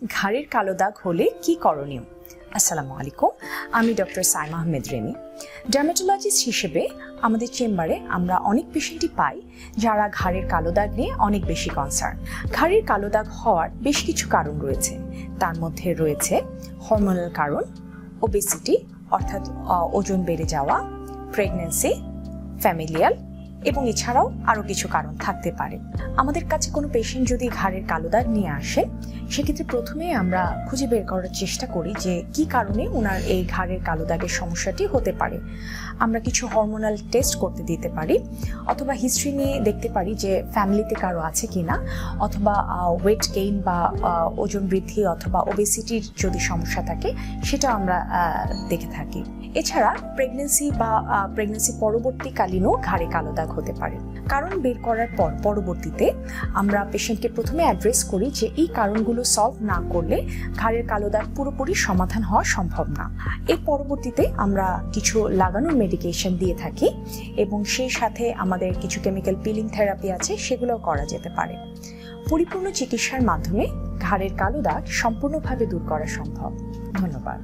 ঘাড়ের কালো দাগ হলে কি করণীয়? আসসালামু আলাইকুম, আমি doctor Saima Ahmed Remi. Dermatologist হিসেবে আমাদের চেম্বারে আমরা অনেক পেশেন্টই পাই যারা ঘাড়ের কালো দাগ নিয়ে অনেক বেশি কনসার্ন। ঘাড়ের কালো দাগ হওয়ার বেশ কিছু কারণ রয়েছে, তার মধ্যে রয়েছে হরমোনাল কারণ, ওবেসিটি অর্থাৎ ওজন বেড়ে যাওয়া, প্রেগন্যান্সি, ফ্যামিলিয়াল এবং এছাড়াও আরও কিছু কারণ থাকতে পারে। আমাদের কাছে কোনো পেশেন্ট যদি ঘাড়ের কালো দাগ নিয়ে আসে, সেক্ষেত্রে প্রথমে আমরা খুঁজে বের করার চেষ্টা করি যে কী কারণে ওনার এই ঘাড়ের কালো দাগের সমস্যাটি হতে পারে। আমরা কিছু হরমোনাল টেস্ট করতে দিতে পারি, অথবা হিস্ট্রি নিয়ে দেখতে পারি যে ফ্যামিলিতে কারো আছে কিনা, অথবা ওয়েট গেইন বা ওজন বৃদ্ধি অথবা ওবেসিটির যদি সমস্যা থাকে সেটা আমরা দেখে থাকি। এছাড়া প্রেগন্যান্সি বা প্রেগন্যান্সি পরবর্তীকালীনও ঘাড়ে কালো দাগ হতে পারে। কারণ বের করার পর পরবর্তীতে আমরা পেশেন্টকে প্রথমে অ্যাড্রেস করি যে এই কারণগুলো সলভ না করলে ঘাড়ের কালো দাগ পুরোপুরি সমাধান হওয়া সম্ভব না। এর পরবর্তীতে আমরা কিছু লাগানোর মেডিকেশন দিয়ে থাকি এবং সেই সাথে আমাদের কিছু কেমিক্যাল পিলিং থেরাপি আছে, সেগুলোও করা যেতে পারে। পরিপূর্ণ চিকিৎসার মাধ্যমে ঘাড়ের কালো দাগ সম্পূর্ণভাবে দূর করা সম্ভব। ধন্যবাদ।